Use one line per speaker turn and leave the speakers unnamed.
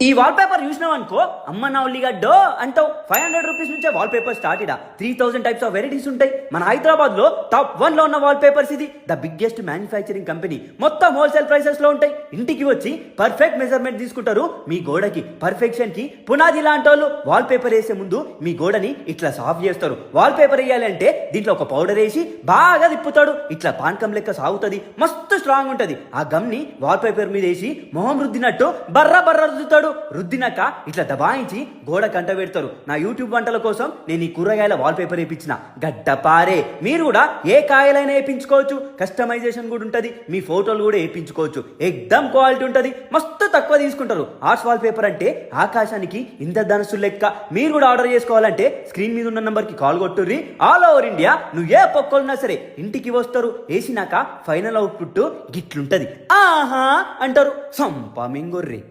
ఈ wall paper చూసినావు అనుకో, అమ్మ నా ఉల్లిగడ్డో అంటావు. 500 రూపీస్ నుంచే wall paper start. 3000 types of varieties ఉంటాయి. మన హైదరాబాద్ లో టాప్ 1 లో ఉన్న వాల్ పేపర్స్ ఇది. The biggest manufacturing company. మొత్తం హోల్సేల్ ప్రైసెస్ లో ఉంటాయి. ఇంటికి వచ్చి పర్ఫెక్ట్ మెజర్మెంట్ తీసుకుంటారు. మీ గోడకి పర్ఫెక్షన్ కి పునాది లాంటి వాళ్ళు వాల్ పేపర్ వేసే ముందు మీ గోడని ఇట్లా సాఫ్ చేస్తారు. వాల్ పేపర్ వేయాలంటే దీంట్లో ఒక పౌడర్ వేసి బాగా తిప్పుతాడు. ఇట్లా పానకం లెక్క సాగుతుంది. మస్తు స్ట్రాంగ్ ఉంటది. ఆ గమ్ ని వాల్ పేపర్ మీద వేసి మొహం రుద్దినట్టు బర్ర బర్ర రుద్దుతాడు. రుద్దినాక ఇట్లా దబాయించి గోడ కంట పెడతారు. నా యూట్యూబ్ వంటల కోసం నేను ఈ కూరగాయల వాల్ పేపర్ వేయించిన గడ్డపారే. మీరు కూడా ఏ కాయలైనా వేయించుకోవచ్చు. కస్టమైజేషన్ కూడా ఉంటది. మీ ఫోటోలు కూడా వేయించుకోవచ్చు. ఎక్దమ్ క్వాలిటీ ఉంటది. మస్తు తక్కువ తీసుకుంటారు. ఆర్ట్స్ వాల్ పేపర్ అంటే ఆకాశానికి ఇంద్రధనుస్సు లెక్క. మీరు కూడా ఆర్డర్ చేసుకోవాలంటే స్క్రీన్ మీద ఉన్న నంబర్ కి కాల్ కొట్టుర్రి. ఆల్ ఓవర్ ఇండియా నువ్వు ఏ పొక్కలున్నా సరే ఇంటికి వస్తారు. వేసినాక ఫైనల్ అవుట్పుట్ గిట్లుంటది. ఆహా అంటారు. సంప మింగుర్రి.